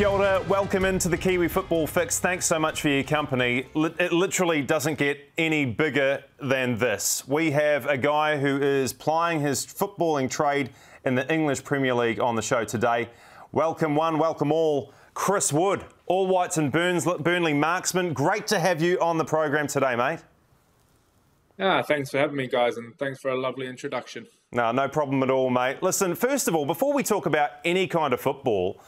Kia ora, welcome into the Kiwi Football Fix. Thanks so much for your company. It literally doesn't get any bigger than this. We have a guy who is plying his footballing trade in the English Premier League on the show today. Welcome one, welcome all. Chris Wood, All Whites and Burnley marksman. Great to have you on the program today, mate. Thanks for having me, guys, and thanks for a lovely introduction. No problem at all, mate. Listen, first of all, before we talk about any kind of football,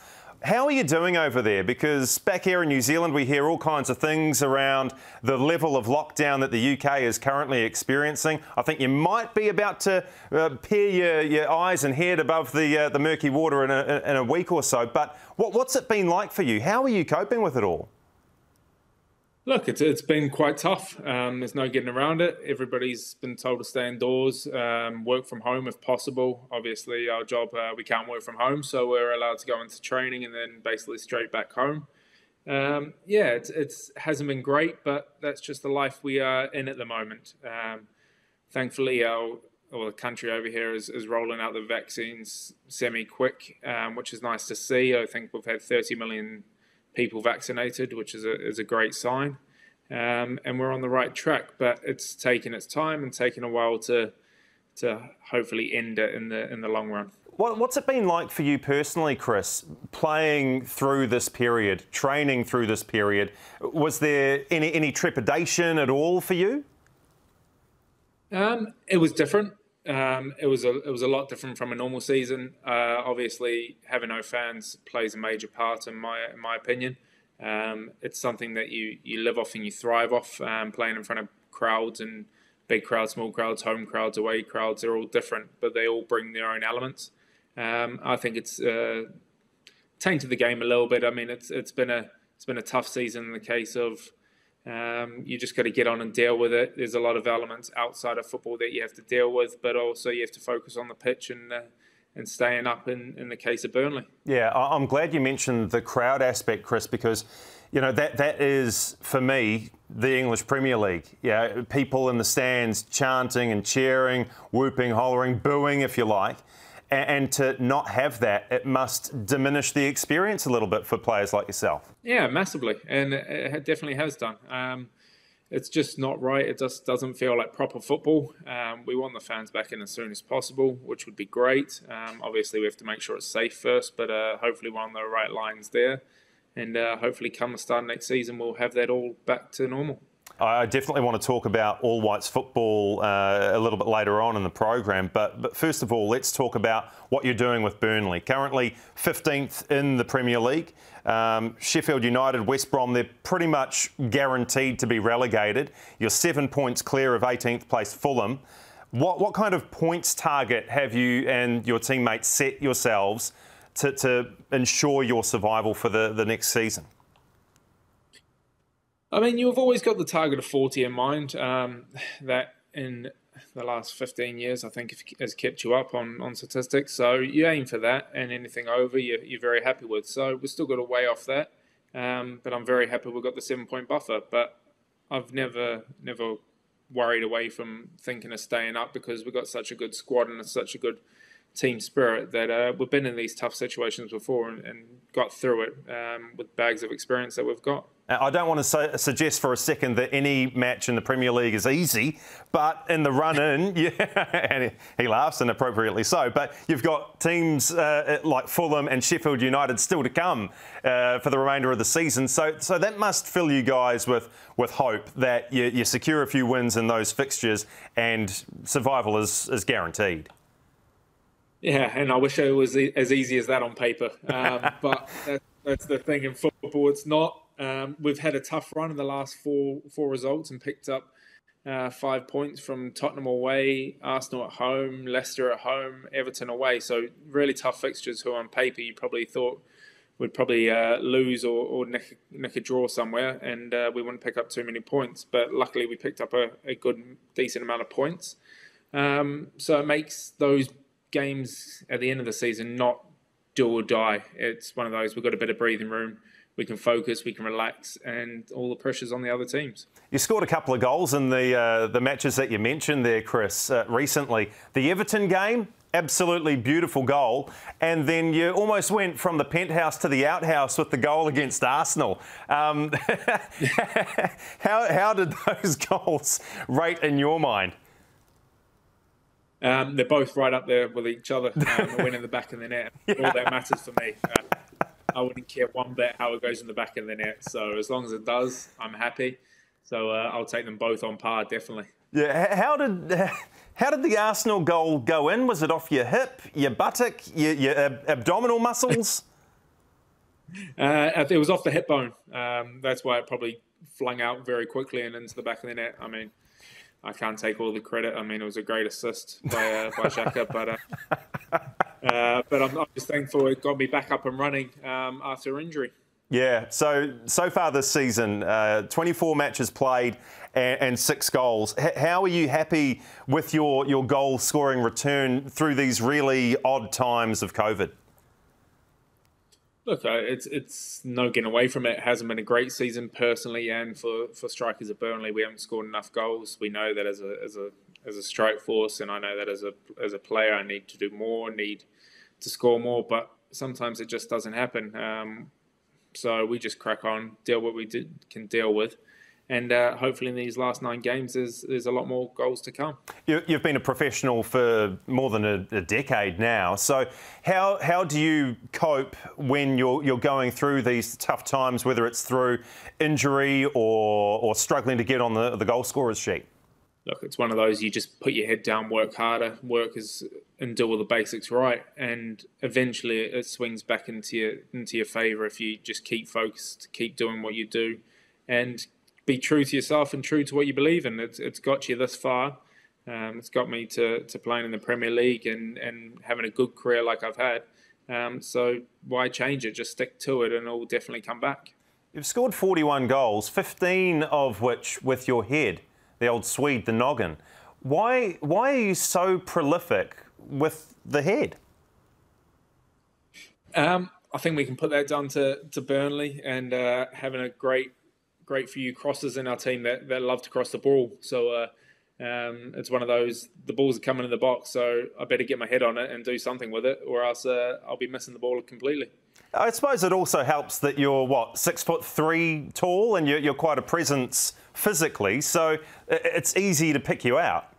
how are you doing over there? Because back here in New Zealand, we hear all kinds of things around the level of lockdown that the UK is currently experiencing. I think you might be about to peer your eyes and head above the murky water in a week or so. But what's it been like for you? How are you coping with it all? Look, it's been quite tough. There's no getting around it. Everybody's been told to stay indoors, work from home if possible. Obviously, our job, we can't work from home, so we're allowed to go into training and then basically straight back home. It hasn't been great, but that's just the life we are in at the moment. Thankfully, the country over here is rolling out the vaccines semi-quick, which is nice to see. I think we've had 30 million people vaccinated, which is a great sign, and we're on the right track. But it's taken its time and taken a while to hopefully end it in the long run. What's it been like for you personally, Chris, playing through this period, training through this period? Was there any trepidation at all for you? It was different. It was a lot different from a normal season. Obviously, having no fans plays a major part in my opinion. It's something that you live off and you thrive off. Playing in front of crowds, and big crowds, small crowds, home crowds, away crowds, they're all different, but they all bring their own elements. I think it's tainted the game a little bit. I mean, it's been a tough season in the case of. You just got to get on and deal with it. There's a lot of elements outside of football that you have to deal with, but also you have to focus on the pitch and staying up in the case of Burnley. Yeah, I'm glad you mentioned the crowd aspect, Chris, because you know that is, for me, the English Premier League. Yeah, people in the stands chanting and cheering, whooping, hollering, booing, if you like. And to not have that, it must diminish the experience a little bit for players like yourself. Yeah, massively. And it definitely has done. It's just not right. It just doesn't feel like proper football. We want the fans back in as soon as possible, which would be great. Obviously, we have to make sure it's safe first, but hopefully we're on the right lines there. And hopefully come the start of next season, we'll have that all back to normal. I definitely want to talk about All Whites football a little bit later on in the program. But first of all, let's talk about what you're doing with Burnley. Currently 15th in the Premier League. Sheffield United, West Brom, they're pretty much guaranteed to be relegated. You're 7 points clear of 18th place Fulham. What kind of points target have you and your teammates set yourselves to ensure your survival for the next season? I mean, you've always got the target of 40 in mind. That in the last 15 years, I think, has kept you up on statistics. So you aim for that, and anything over, you're very happy with. So we've still got a way off that. But I'm very happy we've got the 7-point buffer. But I've never worried away from thinking of staying up, because we've got such a good squad and such a good team spirit that we've been in these tough situations before and got through it with bags of experience that we've got. I don't want to suggest for a second that any match in the Premier League is easy, but in the run-in, yeah, and he laughs, and appropriately so, but you've got teams like Fulham and Sheffield United still to come for the remainder of the season. So that must fill you guys with hope that you secure a few wins in those fixtures and survival is guaranteed. Yeah, and I wish it was as easy as that on paper. But that's the thing in football. It's not. We've had a tough run in the last four results and picked up 5 points from Tottenham away, Arsenal at home, Leicester at home, Everton away. So really tough fixtures who on paper you probably thought would lose or nick a draw somewhere, and we wouldn't pick up too many points. But luckily we picked up a good, decent amount of points. So it makes those games at the end of the season not do or die. It's one of those, we've got a bit of breathing room. We can focus, we can relax, and all the pressure's on the other teams. You scored a couple of goals in the matches that you mentioned there, Chris, recently. The Everton game, absolutely beautiful goal, and then you almost went from the penthouse to the outhouse with the goal against Arsenal. How did those goals rate in your mind? They're both right up there with each other. A win in the back of the net. All that matters for me. I wouldn't care one bit how it goes in the back of the net. So as long as it does, I'm happy. So I'll take them both on par, definitely. Yeah. How did the Arsenal goal go in? Was it off your hip, your buttock, your abdominal muscles? It was off the hip bone. That's why it probably flung out very quickly and into the back of the net. I mean, I can't take all the credit. I mean, it was a great assist by Xhaka, but I'm just thankful it got me back up and running after injury. Yeah, so far this season, 24 matches played and 6 goals. How are you happy with your goal scoring return through these really odd times of COVID? Look, it's no getting away from it. It hasn't been a great season personally, and for strikers at Burnley, we haven't scored enough goals. We know that as a strike force, and I know that as a player, I need to do more, need to score more, but sometimes it just doesn't happen. So we just crack on, deal what we can deal with. And hopefully in these last 9 games, there's a lot more goals to come. You've been a professional for more than a decade now. So how do you cope when you're going through these tough times, whether it's through injury or struggling to get on the goal scorer's sheet? Look, it's one of those, you just put your head down, work harder, and do all the basics right. And eventually it swings back into your favour if you just keep focused, keep doing what you do, and be true to yourself and true to what you believe in. It's got you this far. It's got me to playing in the Premier League and having a good career like I've had. So why change it? Just stick to it and it'll definitely come back. You've scored 41 goals, 15 of which with your head, the old Swede, the noggin. Why are you so prolific with the head? I think we can put that down to Burnley and having a great few crossers in our team that love to cross the ball. So it's one of those, the balls are coming in the box, so I better get my head on it and do something with it, or else I'll be missing the ball completely. I suppose it also helps that you're, 6'3" tall, and you're quite a presence physically, so it's easy to pick you out.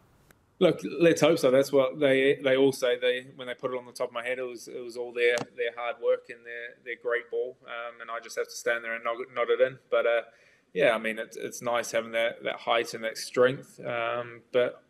Look, let's hope so. That's what they all say. When they put it on the top of my head, it was all their hard work and their great ball, and I just have to stand there and nod it in. But yeah, I mean, it's nice having that height and that strength, but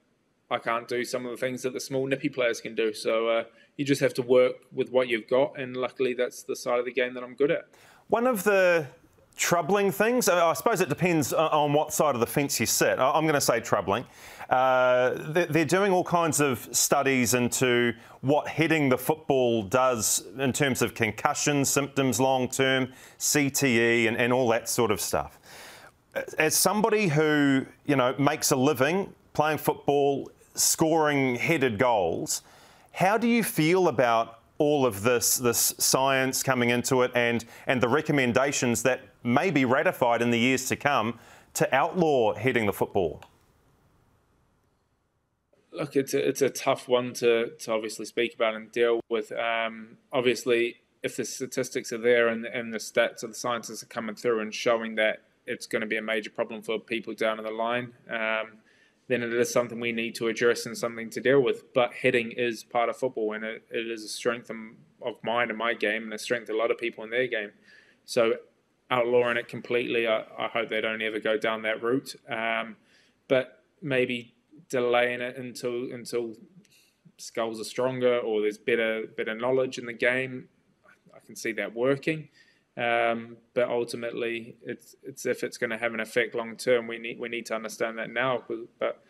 I can't do some of the things that the small nippy players can do. So you just have to work with what you've got, and luckily that's the side of the game that I'm good at. One of the troubling things, I suppose it depends on what side of the fence you sit. I'm going to say troubling. They're doing all kinds of studies into what heading the football does in terms of concussion symptoms long-term, CTE and all that sort of stuff. As somebody who, makes a living playing football, scoring headed goals, how do you feel about all of this science coming into it and the recommendations that may be ratified in the years to come to outlaw heading the football? Look, it's a tough one to obviously speak about and deal with. Obviously, if the statistics are there and the stats or the scientists are coming through and showing that it's going to be a major problem for people down the line, then it is something we need to address and something to deal with. But heading is part of football, and it is a strength of mine and my game, and a strength of a lot of people in their game. So outlawing it completely, I hope they don't ever go down that route. But maybe delaying it until skulls are stronger or there's better knowledge in the game, I can see that working. But ultimately, it's if it's going to have an effect long term, we need to understand that now. But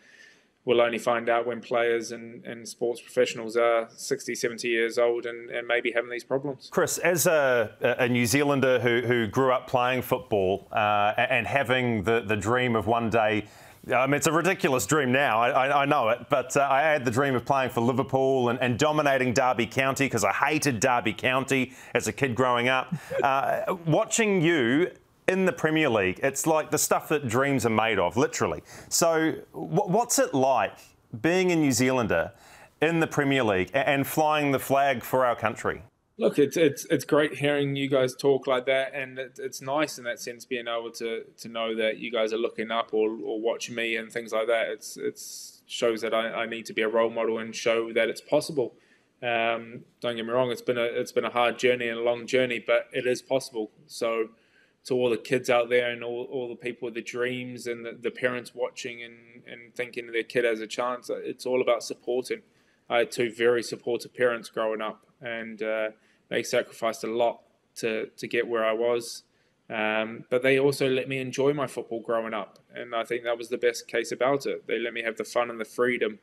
we'll only find out when players and sports professionals are 60, 70 years old and maybe having these problems. Chris, as a New Zealander who grew up playing football and having the dream of one day, I mean, it's a ridiculous dream now, I know it, but I had the dream of playing for Liverpool and dominating Derby County because I hated Derby County as a kid growing up. Watching you in the Premier League, it's like the stuff that dreams are made of, literally. So what's it like being a New Zealander in the Premier League and flying the flag for our country? Look, it's great hearing you guys talk like that, and it's nice in that sense being able to know that you guys are looking up or watching me and things like that. It's shows that I need to be a role model and show that it's possible. Don't get me wrong, it's been a hard journey and a long journey, but it is possible. So to all the kids out there and all the people with the dreams and the parents watching and thinking their kid has a chance, it's all about supporting. I had two very supportive parents growing up, and they sacrificed a lot to get where I was. But they also let me enjoy my football growing up, and I think that was the best case about it. They let me have the fun and the freedom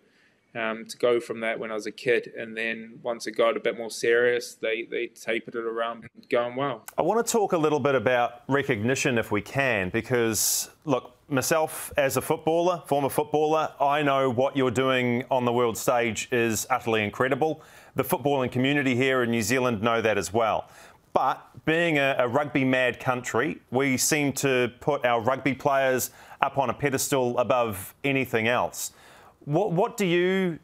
to go from that when I was a kid, and then once it got a bit more serious, they tapered it around going well. I want to talk a little bit about recognition if we can, because look, myself as a footballer, former footballer, I know what you're doing on the world stage is utterly incredible. The footballing community here in New Zealand know that as well. But being a rugby-mad country, we seem to put our rugby players up on a pedestal above anything else. What do you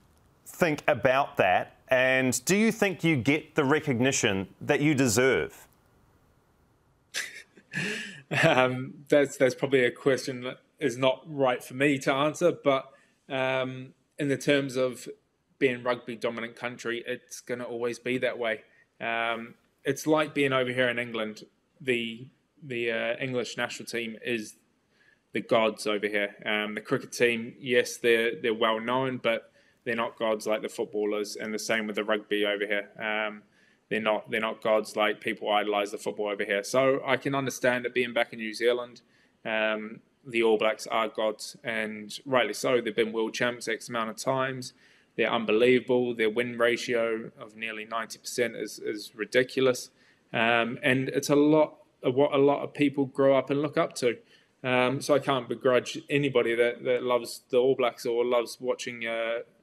think about that? And do you think you get the recognition that you deserve? That's probably a question that is not right for me to answer. But in the terms of being rugby dominant country, it's going to always be that way. It's like being over here in England. The English national team is the gods over here. The cricket team, yes, they're well known, but they're not gods like the footballers, and the same with the rugby over here. They're not gods like people idolise the football over here. So I can understand it being back in New Zealand. The All Blacks are gods, and rightly so. They've been world champs X amount of times. They're unbelievable. Their win ratio of nearly 90% is ridiculous, and it's a lot of what a lot of people grow up and look up to. So I can't begrudge anybody that loves the All Blacks or loves watching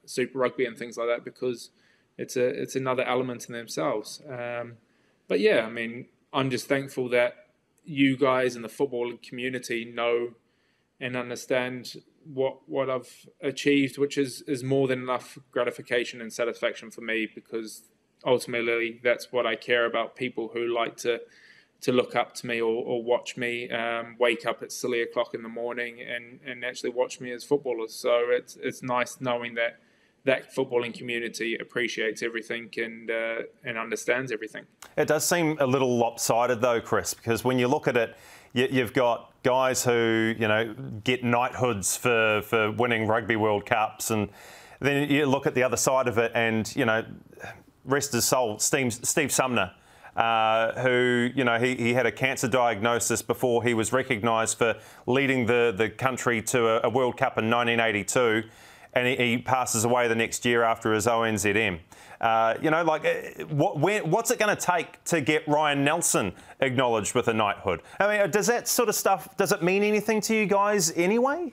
Super Rugby and things like that, because it's another element in themselves. But yeah, I mean, I'm just thankful that you guys in the football community know and understand what I've achieved, which is more than enough gratification and satisfaction for me, because ultimately that's what I care about. People who like to look up to me or watch me wake up at silly o'clock in the morning and actually watch me as footballers. So it's nice knowing that footballing community appreciates everything and understands everything. It does seem a little lopsided though, Chris, because when you look at it, you've got guys who, get knighthoods for winning Rugby World Cups, and then you look at the other side of it and, rest his soul, Steve Sumner, who, he had a cancer diagnosis before he was recognised for leading the country to a World Cup in 1982, and he passes away the next year after his ONZM. What's it going to take to get Ryan Nelson acknowledged with a knighthood? I mean, does that sort of stuff, does it mean anything to you guys anyway?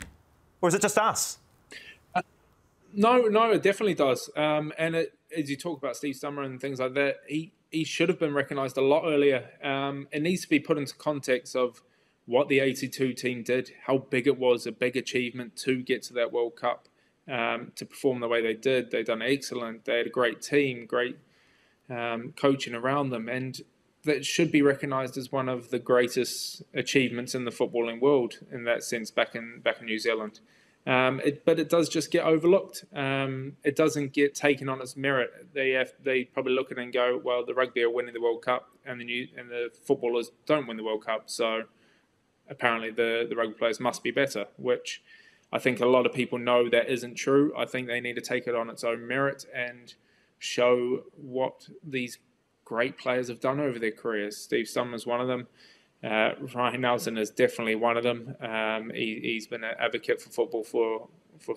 Or is it just us? No, it definitely does. And as you talk about Steve Sumner and things like that, he should have been recognised a lot earlier. It needs to be put into context of what the 82 team did, how big it was, a big achievement to get to that World Cup, to perform the way they did. They've done excellent. They had a great team, great coaching around them, and that should be recognised as one of the greatest achievements in the footballing world in that sense back in New Zealand. But it does just get overlooked. It doesn't get taken on its merit. They probably look at it and go, well, the rugby are winning the World Cup, and the footballers don't win the World Cup. So apparently the rugby players must be better, which I think a lot of people know that isn't true. I think they need to take it on its own merit and show what these great players have done over their careers. Steve Sumner's one of them. Ryan Nelson is definitely one of them. He's been an advocate for football for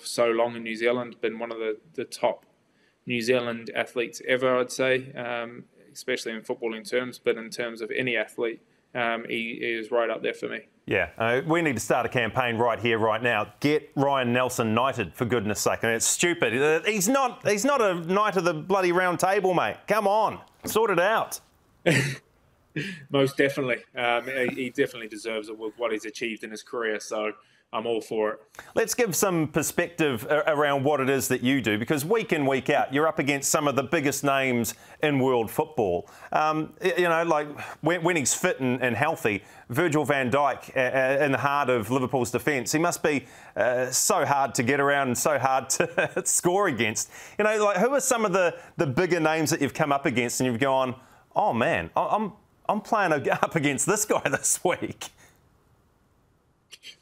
so long in New Zealand, been one of the top New Zealand athletes ever, I'd say, especially in footballing terms, but in terms of any athlete, he is right up there for me. Yeah, we need to start a campaign right here, right now. Get Ryan Nelson knighted, for goodness sake. I mean, it's stupid. He's not a knight of the bloody round table, mate. Come on, sort it out. Most definitely. He definitely deserves it with what he's achieved in his career. So I'm all for it. Let's give some perspective around what it is that you do, because week in, week out, you're up against some of the biggest names in world football. Like when he's fit and healthy, Virgil van Dijk in the heart of Liverpool's defence, he must be so hard to get around and so hard to score against. Who are some of the bigger names that you've come up against and you've gone, oh man, I'm playing up against this guy this week?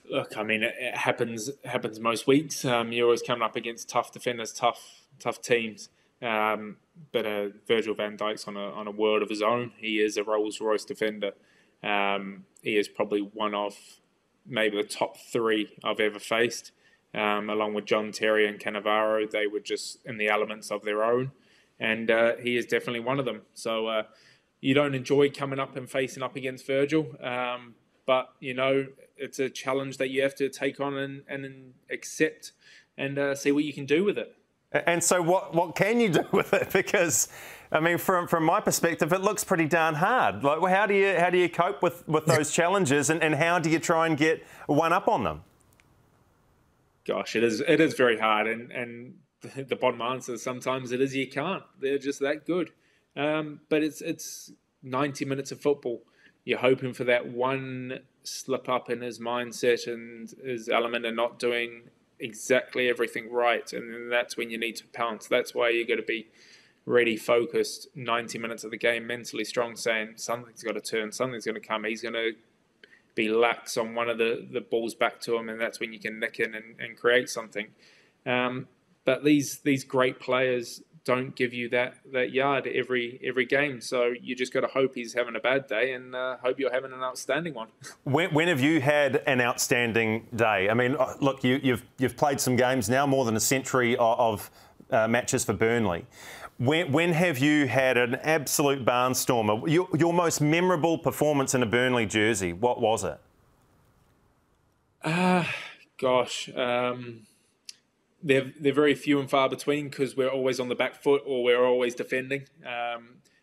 Look, I mean, it happens most weeks. You're always coming up against tough defenders, tough teams. But Virgil van Dijk's on a world of his own. He is a Rolls-Royce defender. He is probably one of maybe the top three I've ever faced, along with John Terry and Cannavaro. They were just in the elements of their own, and he is definitely one of them. So you don't enjoy coming up and facing up against Virgil, but it's a challenge that you have to take on and accept, and see what you can do with it. And so what can you do with it? Because, I mean, from my perspective, it looks pretty darn hard. Like, how do you cope with those challenges, and how do you try and get one up on them? Gosh, it is very hard, and the bottom answer is sometimes it is you can't. They're just that good. But it's 90 minutes of football. You're hoping for that one slip up in his mindset and his element and not doing exactly everything right, and then that's when you need to pounce. That's why you got to be ready, focused 90 minutes of the game, mentally strong, saying something's got to turn, something's going to come. He's going to be lax on one of the balls back to him, and that's when you can nick in and create something. But these great players don't give you that yard every game, so you just got to hope he's having a bad day and hope you're having an outstanding one. When have you had an outstanding day? I mean, look, you've played some games now, more than a century of matches for Burnley. When have you had an absolute barnstormer? Your most memorable performance in a Burnley jersey, what was it? Gosh. They're very few and far between, because we're always on the back foot or we're always defending.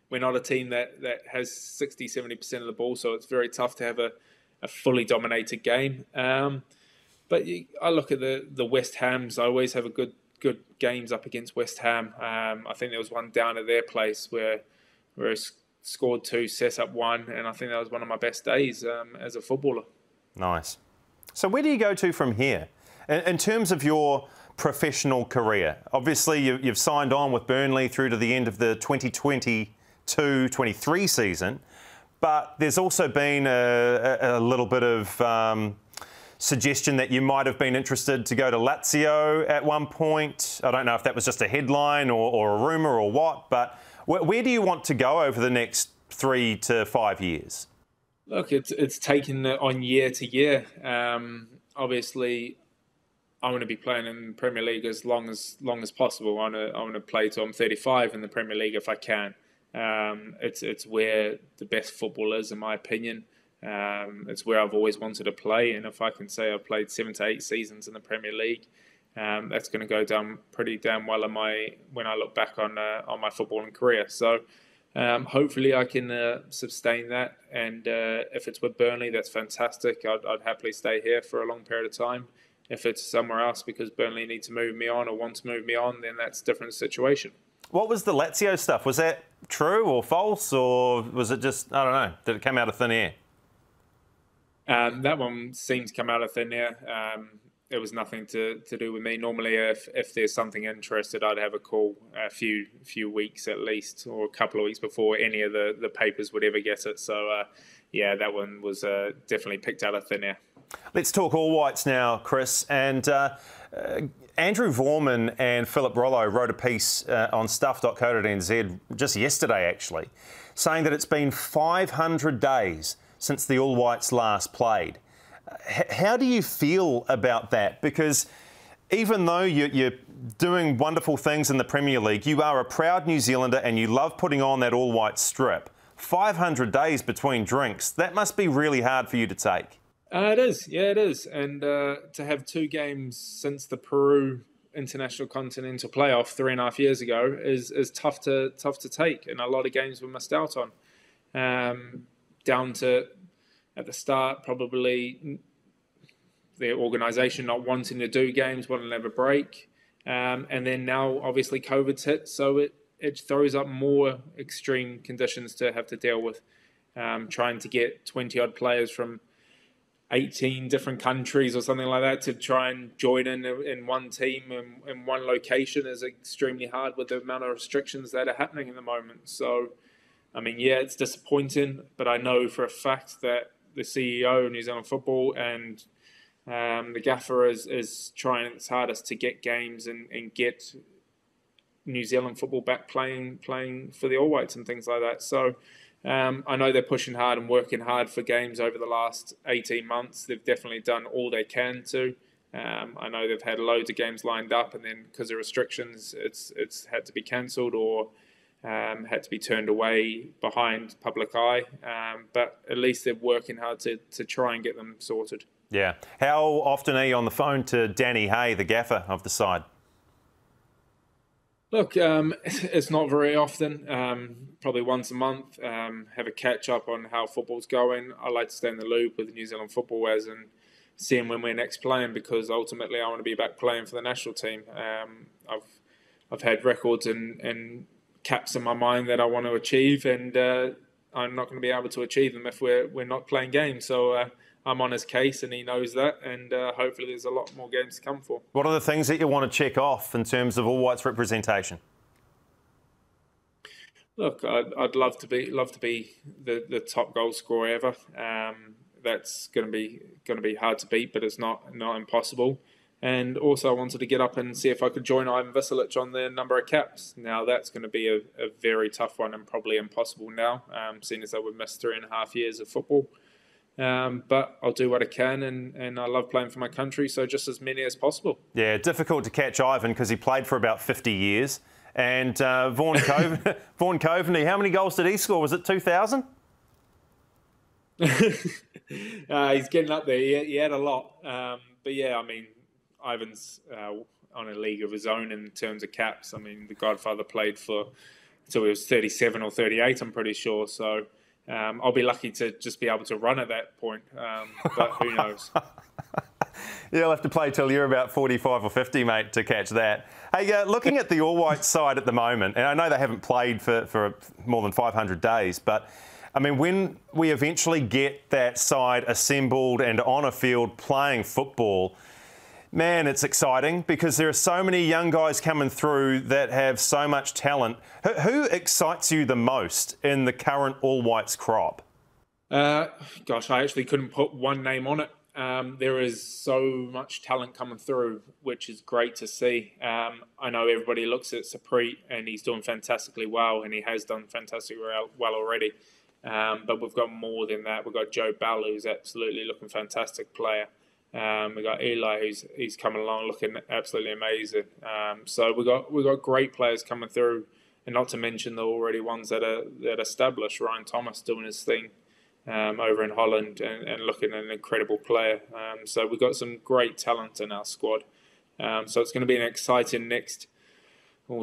We're not a team that has 60-70% of the ball, so it's very tough to have a fully dominated game. But I look at the West Hams. I always have a good games up against West Ham. I think there was one down at their place where I scored 2, set up 1, and I think that was one of my best days as a footballer. Nice. So where do you go to from here? In terms of your professional career, obviously you've signed on with Burnley through to the end of the 2022-23 season, but there's also been a little bit of suggestion that you might have been interested to go to Lazio at one point. I don't know if that was just a headline or a rumour or what, but where do you want to go over the next 3 to 5 years? Look, it's taken on year to year. Obviously, I want to be playing in the Premier League as long as possible. I want to play till I'm 35 in the Premier League if I can. It's where the best football is, in my opinion. It's where I've always wanted to play, and if I can say I've played 7 to 8 seasons in the Premier League, that's going to go down pretty damn well when I look back on my footballing career. So hopefully I can sustain that, and if it's with Burnley, that's fantastic. I'd happily stay here for a long period of time. If it's somewhere else because Burnley need to move me on or want to move me on, then that's a different situation. What was the Lazio stuff? Was that true or false, or was it just, I don't know, did it come out of thin air? That one seemed to come out of thin air. It was nothing to do with me. Normally, if there's something interested, I'd have a call a few weeks at least, or a couple of weeks before any of the papers would ever get it. So, yeah, that one was definitely picked out of thin air. Let's talk All Whites now, Chris. And Andrew Vorman and Philip Rollo wrote a piece on stuff.co.nz just yesterday, actually, saying that it's been 500 days since the All Whites last played. How do you feel about that? Because even though you're doing wonderful things in the Premier League, you are a proud New Zealander and you love putting on that All White strip. 500 days between drinks, that must be really hard for you to take. It is, yeah, it is. And to have 2 games since the Peru International Continental Playoff 3.5 years ago is tough to take, and a lot of games we missed out on. Down to, at the start, probably their organisation not wanting to do games, wanting to have a break. And then now, obviously, COVID's hit, so it throws up more extreme conditions to have to deal with. Trying to get 20-odd players from 18 different countries or something like that to try and join in one team in one location is extremely hard with the amount of restrictions that are happening at the moment. So, I mean, yeah, it's disappointing, but I know for a fact that the CEO of New Zealand Football and the gaffer is trying its hardest to get games and get New Zealand football back playing for the All Whites and things like that. So I know they're pushing hard and working hard for games over the last 18 months. They've definitely done all they can to. I know they've had loads of games lined up, and then because of restrictions, it's had to be cancelled or had to be turned away behind public eye. But at least they're working hard to try and get them sorted. Yeah. How often are you on the phone to Danny Hay, the gaffer of the side? Look, it's not very often, probably once a month, have a catch-up on how football's going. I like to stay in the loop with New Zealand football as in seeing when we're next playing, because ultimately I want to be back playing for the national team. I've had records and caps in my mind that I want to achieve, and I'm not going to be able to achieve them if we're not playing games. So I'm on his case, and he knows that, and hopefully there's a lot more games to come for. What are the things that you want to check off in terms of All Whites representation? Look, I'd love to be the top goal scorer ever. That's going to be hard to beat, but it's not impossible. And also, I wanted to get up and see if I could join Ivan Visilic on the number of caps. Now, that's going to be a very tough one and probably impossible now, seeing as though we've missed 3.5 years of football. But I'll do what I can, and I love playing for my country, so just as many as possible. Yeah, difficult to catch Ivan because he played for about 50 years. And Vaughan Coveney, how many goals did he score? Was it 2,000? He's getting up there. He had a lot. But yeah, I mean, Ivan's on a league of his own in terms of caps. I mean, the Godfather played for until he was 37 or 38, I'm pretty sure. So I'll be lucky to just be able to run at that point, but who knows? You'll have to play till you're about 45 or 50, mate, to catch that. Hey, looking at the All Whites side at the moment, and I know they haven't played for more than 500 days, but I mean, when we eventually get that side assembled and on a field playing football, man, it's exciting because there are so many young guys coming through that have so much talent. Who excites you the most in the current All Whites crop? Gosh, I actually couldn't put one name on it. There is so much talent coming through, which is great to see. I know everybody looks at Sapri and he's doing fantastically well, and he has done fantastically well already. But we've got more than that. We've got Joe Bell, who's absolutely looking fantastic player. We've got Eli, who's coming along looking absolutely amazing. So we've got great players coming through, and not to mention the already ones that are established. Ryan Thomas doing his thing over in Holland and looking an incredible player. So we've got some great talent in our squad. So it's going to be an exciting next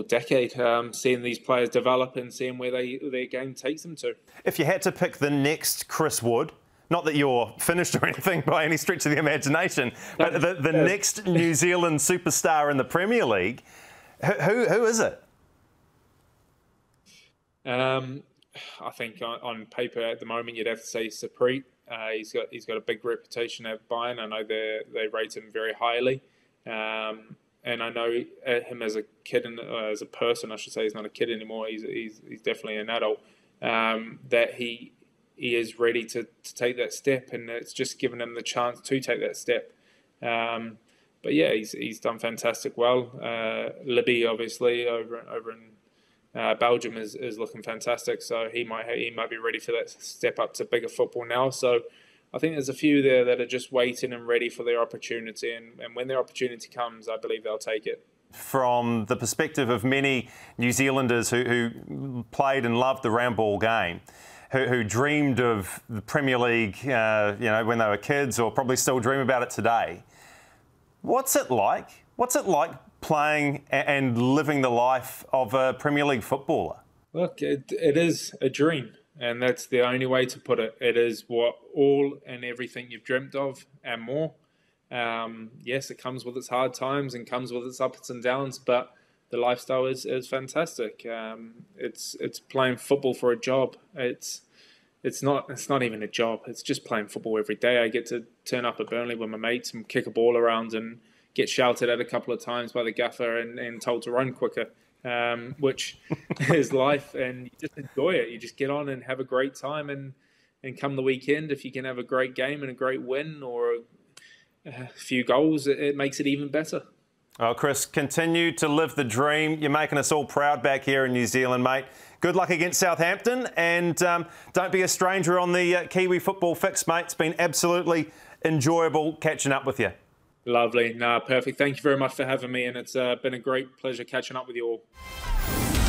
decade, seeing these players develop and seeing where their game takes them to. If you had to pick the next Chris Wood, not that you're finished or anything by any stretch of the imagination, but the next New Zealand superstar in the Premier League, who is it? I think on paper at the moment you'd have to say Sapri. He's got a big reputation at Bayern. I know they rate him very highly, and I know him as a kid and as a person. I should say he's not a kid anymore. He's definitely an adult. That he is ready to take that step, and it's just given him the chance to take that step. But yeah, he's done fantastic well. Libby obviously over in Belgium is looking fantastic, so he might be ready for that step up to bigger football now. So I think there's a few there that are just waiting and ready for their opportunity, and when their opportunity comes, I believe they'll take it. From the perspective of many New Zealanders who played and loved the round ball game, who dreamed of the Premier League, when they were kids, or probably still dream about it today, what's it like? What's it like playing and living the life of a Premier League footballer? Look, it is a dream, and that's the only way to put it. It is what all and everything you've dreamt of and more. Yes, it comes with its hard times and comes with its ups and downs, but the lifestyle is fantastic. It's playing football for a job. It's not even a job. It's just playing football every day. I get to turn up at Burnley with my mates and kick a ball around and get shouted at a couple of times by the gaffer and told to run quicker, which is life. And you just enjoy it. You just get on and have a great time. And come the weekend, if you can have a great game and a great win or a few goals, it makes it even better. Oh, Chris, continue to live the dream. You're making us all proud back here in New Zealand, mate. Good luck against Southampton, and don't be a stranger on the Kiwi Football Fix, mate. It's been absolutely enjoyable catching up with you. Lovely. No, perfect. Thank you very much for having me, and it's been a great pleasure catching up with you all.